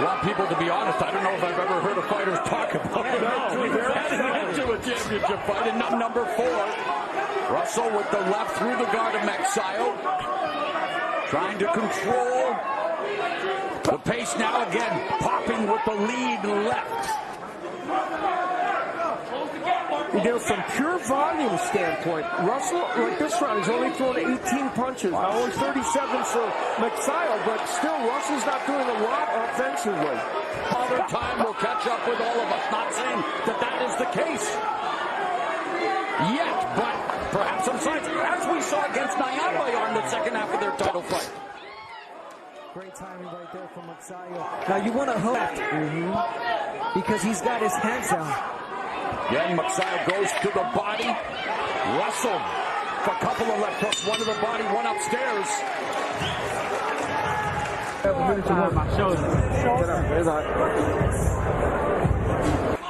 want people to be honest. I don't know if I've ever heard a fighter talk about it. Heading into a championship fight. And number 4, Russell with the left through the guard of Magsayo. Trying to control the pace now again. Popping with the lead left. You know, from pure volume standpoint, Russell, like this round, he's only thrown 18 punches. Now only 37 for Magsayo, but still, Russell's not doing a lot offensively. Other time will catch up with all of us. Not saying that that is the case yet, but perhaps some signs, as we saw against Nyambayar in the second half of their title fight. Great timing right there from Magsayo. Now you want to hook because he's got his hands down. Again, Magsayo goes to the body. Russell, a couple of left hooks, one to the body, one upstairs.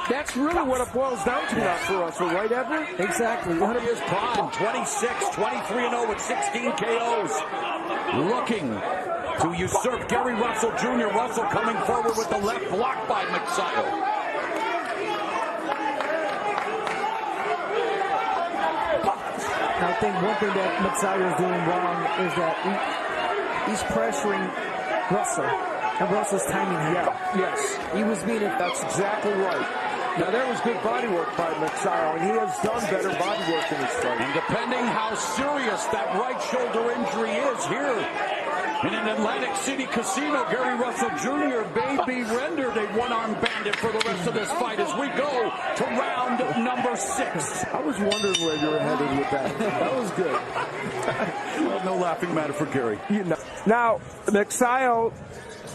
That's really what it boils down to now for Russell, right, Edward? Exactly. He is prime, 26, 23-0 with 16 KOs. Looking to usurp Gary Russell Jr. Russell coming forward with the left block by Magsayo. I think one thing that Magsayo is doing wrong is that he's pressuring Russell, and Russell's timing him. Yes. He was being... That's exactly right. Now, there was good body work by Magsayo, and he has done better body work in this fight. And depending how serious that right shoulder injury is here in an Atlantic City casino, Gary Russell Jr. may be rendered a one-arm bandit for the rest of this fight as we go to round number 6. I was wondering where you were headed with that. That was good. Well, no laughing matter for Gary. You know. Now, Magsayo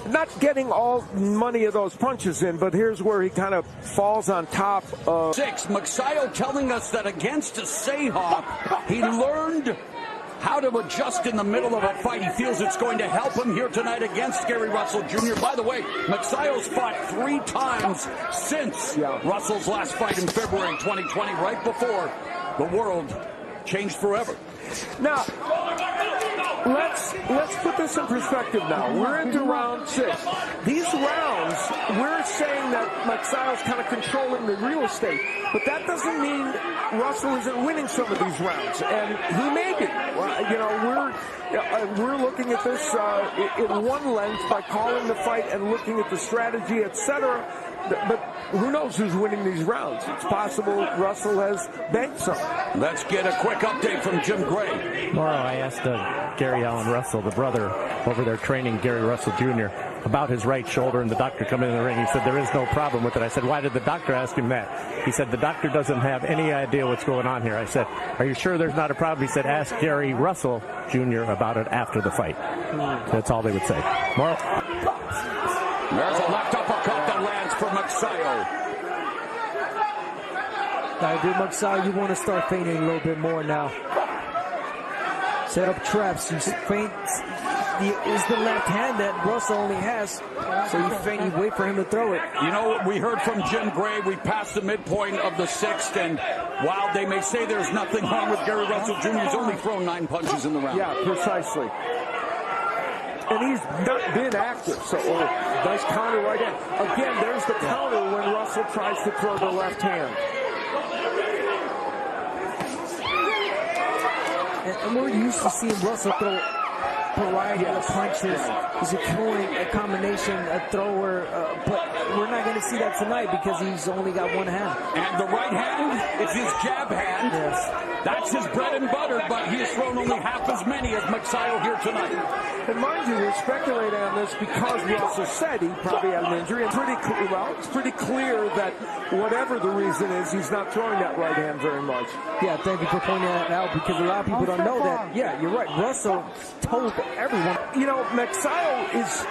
not getting all money of those punches in, but here's where he kind of falls on top of 6. Magsayo telling us that against Seha, he learned how to adjust in the middle of a fight. He feels it's going to help him here tonight against Gary Russell Jr. By the way, Magsayo's fought 3 times since Russell's last fight in February 2020, right before the world changed forever. Now, let's put this in perspective now. We're into round 6. These rounds, we're saying that Magsayo's kind of controlling the real estate, but that doesn't mean Russell isn't winning some of these rounds, and he may be. You know, we're looking at this in one lens by calling the fight and looking at the strategy, etc. But who knows who's winning these rounds? It's possible Russell has banked some. Let's get a quick update from Jim Gray. Tomorrow I asked Gary Allen Russell, the brother over there training Gary Russell Jr., about his right shoulder, and the doctor come in the ring. He said there is no problem with it. I said, why did the doctor ask him that? He said, the doctor doesn't have any idea what's going on here. I said, are you sure there's not a problem? He said, ask Gary Russell Jr. about it after the fight. That's all they would say. Well, there's a left uppercut that lands for Magsayo. Now, with Magsayo, you want to start feinting a little bit more now. Set up traps. You feint. Is the left hand that Russell only has. So you feint, you wait for him to throw it. You know, we heard from Jim Gray, we passed the midpoint of the 6th, and while they may say there's nothing wrong with Gary Russell Jr., he's only thrown 9 punches in the round. Yeah, precisely. And he's not been active, so nice counter right in. Again, there's the counter when Russell tries to throw the left hand. And we're used to seeing Russell throw variety of punches. He's a combination, a thrower, but we're not going to see that tonight because he's only got one hand. And the right hand is his jab hand. Yes. That's his bread and butter, but he has thrown only half as many as Magsayo here tonight. And mind you, we're speculating on this because Russell said he probably had an injury. And it's pretty clear that whatever the reason is, he's not throwing that right hand very much. Yeah, thank you for pointing that out because a lot of people don't know that. Yeah, you're right. Russell told everyone. You know, Magsayo is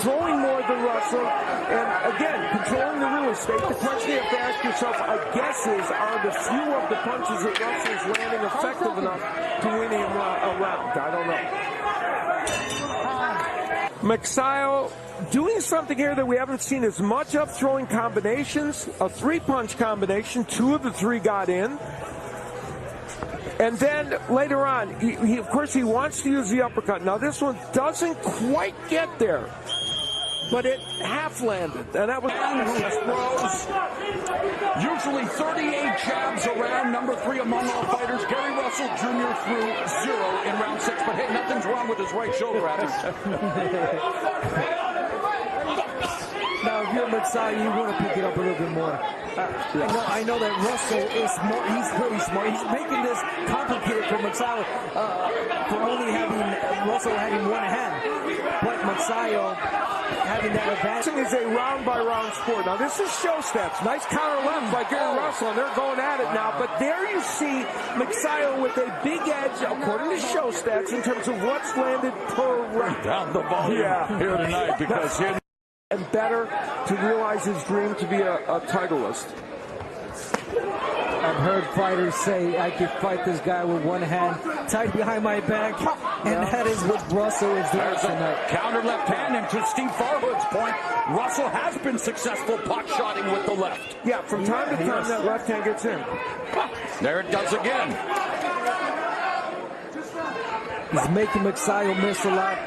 throwing more than Russell, and again, controlling the real estate. The question you have to ask yourself, I guess, is are the few of the punches that Russell's landing effective enough to win him a round? I don't know. Magsayo doing something here that we haven't seen as much of, throwing combinations, a 3-punch combination, 2 of the 3 got in. And then later on, he of course, he wants to use the uppercut. Now, this one doesn't quite get there. but it half landed, and that was. And who throws usually 38 jabs around, number 3 among all fighters. Gary Russell Jr. threw 0 in round 6, but hey, nothing's wrong with his right shoulder, Adams. Now, if you're Magsayo, you want to pick it up a little bit more. I know that Russell is smart. He's really smart. He's making this complicated for Magsayo for only having Russell having one hand. But Magsayo having that advantage. Boxing is a round-by-round sport. Now, this is show stats. Nice counter left by Gary Russell, and they're going at it now. But there you see Magsayo with a big edge, according to show stats, in terms of what's landed per round. Down the volume here tonight because here. And better to realize his dream to be a titleist. I've heard fighters say, I could fight this guy with one hand tied behind my back, and that is what Russell is doing tonight. Counter left hand, and to Steve Farhood's point, Russell has been successful pot-shotting with the left. Yeah, from time to time that left hand gets in. There it does again. He's making Magsayo miss a lot.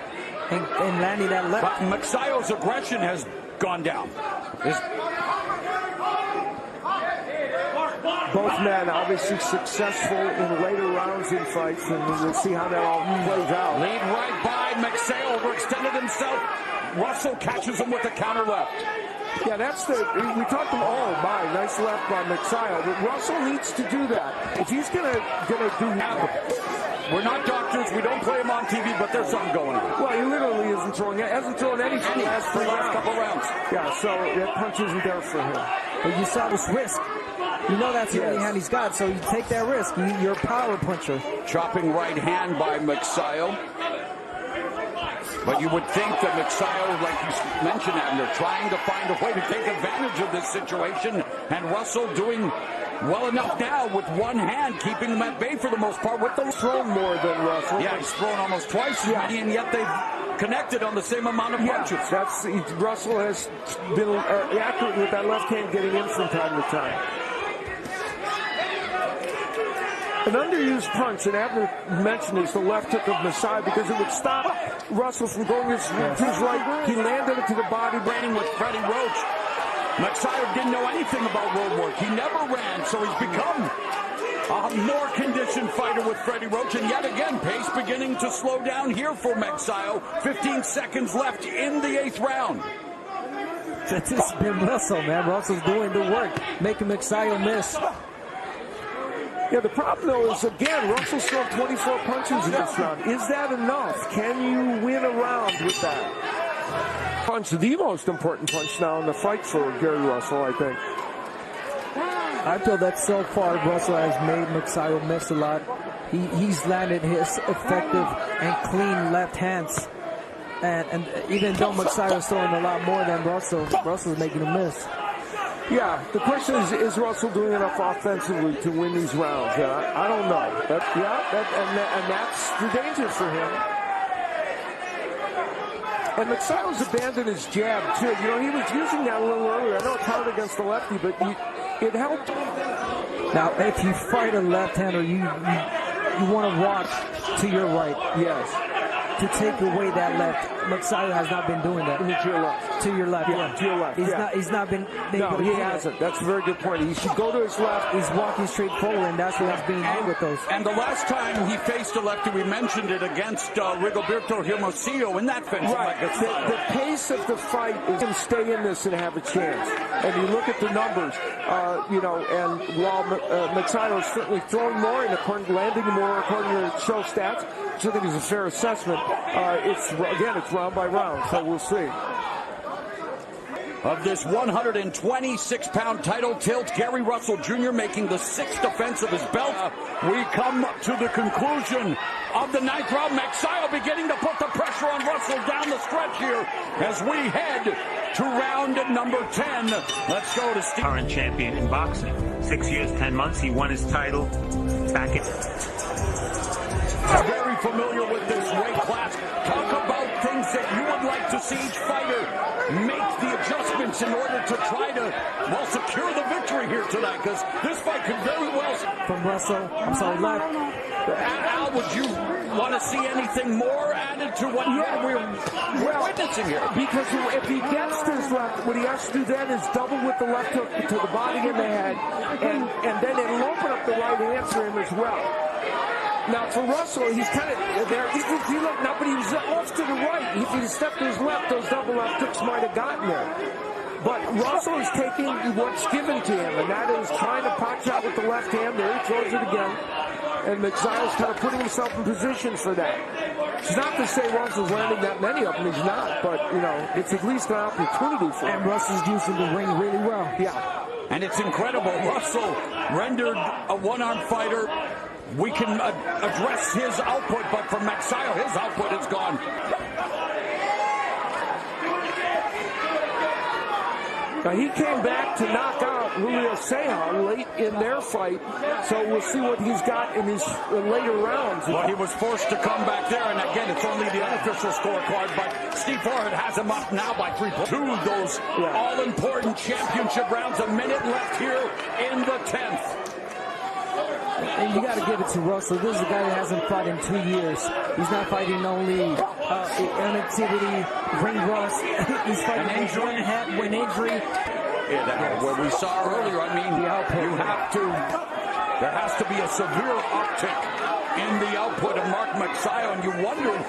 And landing that left. But Magsayo's aggression has gone down. Both men obviously successful in later rounds in fights, and we'll see how that all plays out. Lead right by Magsayo, overextended himself. Russell catches him with the counter left. Yeah, that's we talked about, nice left by Magsayo, but Russell needs to do that. If he's gonna do now. We're not doctors. We don't play him on TV, but there's something going on. Well, he literally hasn't thrown anything the last couple rounds. Yeah, so that punch isn't there for him. But you saw this risk. You know that's the only hand he's got, so you take that risk. You're a power puncher. Chopping right hand by Magsayo. But you would think that Magsayo, like you mentioned, they're trying to find a way to take advantage of this situation, and Russell doing well enough now with one hand, keeping them at bay for the most part. With the thrown more than Russell. Yeah, he's thrown almost twice as many, and yet they've connected on the same amount of punches. Russell has been accurate with that left hand getting in from time to time. An underused punch, and Abner mentioned is the left hook of Magsayo because it would stop Russell from going to his right. He landed it to the body. Training with Freddie Roach. Magsayo didn't know anything about road work. He never ran, so he's become a more conditioned fighter with Freddie Roach. And yet again, pace beginning to slow down here for Magsayo. 15 seconds left in the 8th round. That's just been Russell, man. Russell's doing the work, making Magsayo miss. Yeah, the problem, though, is, again, Russell's thrown 24 punches in this round. Is that enough? Can you win a round with that? Punch, the most important punch now in the fight for Gary Russell, I think. I feel that so far Russell has made Magsayo miss a lot. He's landed his effective and clean left hands. And even though Magsayo's throwing a lot more than Russell's making a miss. Yeah, the question is Russell doing enough offensively to win these rounds? I don't know. And that's the danger for him. And Magsayo's abandoned his jab, too. You know, he was using that a little earlier. I know it's hard against the lefty, but it helped. Now, if you fight a left-hander, you want to walk to your right. Yes. To take away that left. Magsayo has not been doing that. To your left. To your left, yeah. To your left, He's not been able to he hasn't. That's a very good point. He should go to his left. He's walking straight forward, and that's what he's being hit with those. And the last time he faced a lefty, we mentioned it against Rigoberto Hermosillo in that fence. Right. The pace of the fight is to stay in this and have a chance. And you look at the numbers, and while Magsayo is certainly throwing more and landing more according to show stats, which I think is a fair assessment, it's round by round, so we'll see. Of this 126-pound title tilt, Gary Russell Jr. making the 6th defense of his belt. We come to the conclusion of the 9th round. Magsayo beginning to put the pressure on Russell down the stretch here as we head to round number 10. Let's go to Steve. Current champion in boxing. 6 years, 10 months. He won his title back in... Very familiar with this weight class. Talk about things that you would like to see each fighter make the adjustments in order to try to, secure the victory here tonight, because this fight could very well... From Russell, left. Al, would you want to see anything more added to what... Yeah, menacing here. Because if he gets this left, what he has to do then is double with the left hook to the body and the head, and then it'll open up the right hand for him as well. Now for Russell, he's kind of there. He looked now, but he was off to the right. If he stepped to his left, those double left hooks might have gotten there. But Russell is taking what's given to him, and that is trying to punch out with the left hand. There he throws it again. And Magsayo's kind of putting himself in position for that. It's not to say Russell's landing that many of them. He's not. But, you know, it's at least an opportunity for him. And Russell's using the ring really well. Yeah. And it's incredible. Russell rendered a one-arm fighter. We can address his output, but for Magsayo, his output is gone. Now, he came back to knock out Julio Ceja late in their fight, so we'll see what he's got in his later rounds. Well, he was forced to come back there, and again, it's only the unofficial scorecard, but Steve Farhood has him up now by 3 points. Two of those all-important championship rounds, a minute left here in the 10th. And you got to give it to Russell. This is a guy that hasn't fought in 2 years. He's not fighting only inactivity, ring rust. He's fighting an injury. When injury. Yeah, what we saw earlier, I mean, there has to be a severe uptick in the output of Mark Magsayo, and you wonder,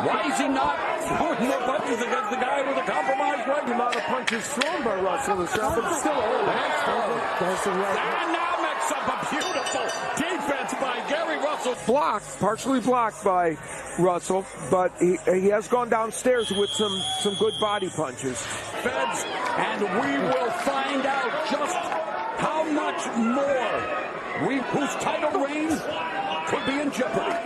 why is he not throwing more punches against the guy with a compromised right? The amount of punches thrown by Russell this round, but it's still early. That's the right. And now makes up a beautiful defense by Gary Russell. Blocked, partially blocked by Russell, but he has gone downstairs with some good body punches. Feds, and we will find out just how much more whose title reign could be in jeopardy.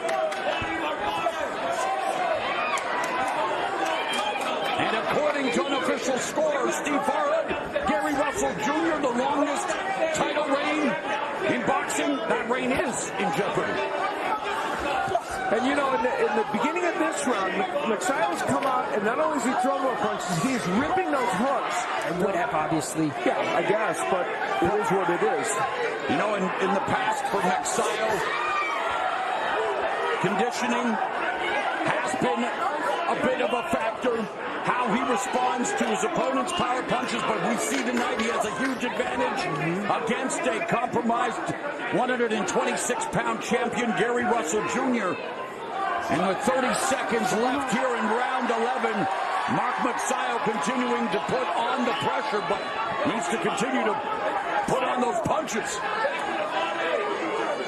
And according to unofficial scores, Steve Farhood, Gary Russell Jr., the longest title reign in boxing, that reign is in jeopardy. And you know, in the beginning of this round, Magsayo's come out, and not only is he throwing more punches, he's ripping those hooks. And would have, obviously. Yeah, I guess, but it is what it is. You know, in the past for Magsayo, conditioning has been a bit of a factor. How he responds to his opponent's power punches, but we see tonight he has a huge advantage against a compromised 126-pound champion, Gary Russell Jr. And with 30 seconds left here in round 11, Mark Magsayo continuing to put on the pressure, but needs to continue to put on those punches.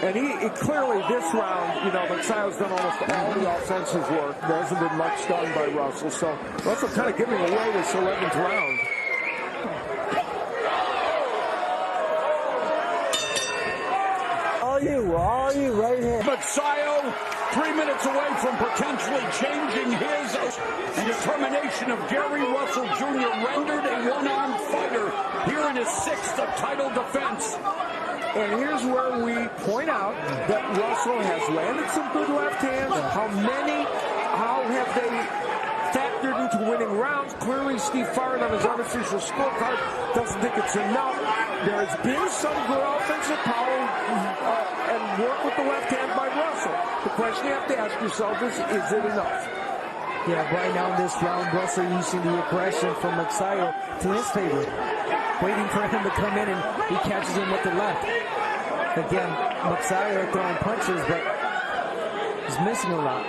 And he clearly, this round, you know, Magsayo's done almost all the offensive work. There hasn't been much done by Russell. So Russell kind of giving away this 11th round. All you right here. Magsayo 3 minutes away from potentially changing his, and determination of Gary Russell Jr. rendered a one-armed fighter here in his 6th title defense. And here's where we point out that Russell has landed some good left hands. How have they factored into winning rounds? Clearly, Steve Farhood on his unofficial scorecard doesn't think it's enough. There has been some good offensive power and work with the left hand by Russell. The question you have to ask yourself is it enough? Yeah, right now in this round, Russell using the aggression from Magsayo to his favor. Waiting for him to come in, and he catches him with the left. Again, Magsayo throwing punches, but he's missing a lot.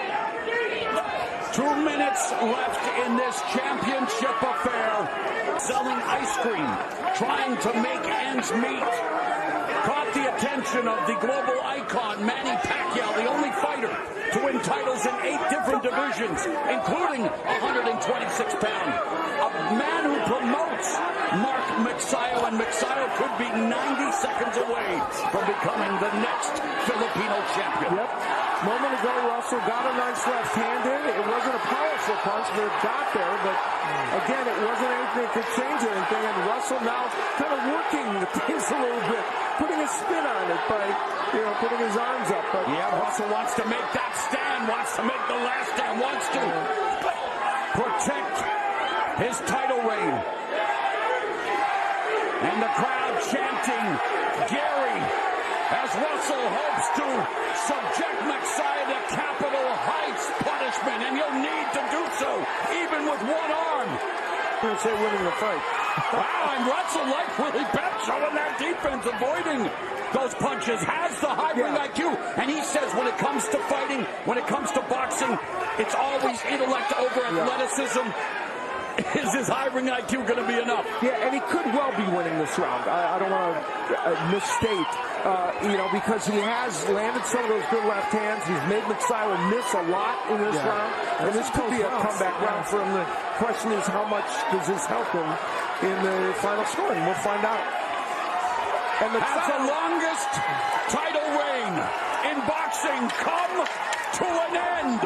2 minutes left in this championship affair. Selling ice cream, trying to make ends meet. Caught the attention of the global icon, Manny Pacquiao, the only fighter to win titles in 8 different divisions, including 126-pound. A man who promotes Mark Magsayo, and Magsayo could be 90 seconds away from becoming the next Filipino champion. Yep. Moment ago, Russell got a nice left-handed. It wasn't a powerful punch, but it got there. But again, it wasn't anything that could change anything. And Russell now kind of working the things a little bit, putting a spin on it by, putting his arms up. But yeah, Russell wants to make that stand, wants to make the last stand, wants to protect his title reign. And the crowd chanting, Gary, as Russell hopes to subject Magsayo to capital heights punishment, and you'll need to do going to say winning the fight. Wow, and Russell, like Willie Beck, showing that defense, avoiding those punches, has the high ring IQ. And he says when it comes to fighting, when it comes to boxing, it's always intellect over athleticism. Is his high ring IQ going to be enough? Yeah, and he could well be winning this round. I don't want to misstate, because he has landed some of those good left hands. He's made Magsayo miss a lot in this round. And this could be a comeback round for him. The question is, how much does this help him in the final score? And we'll find out. And has the longest title reign in boxing come to an end.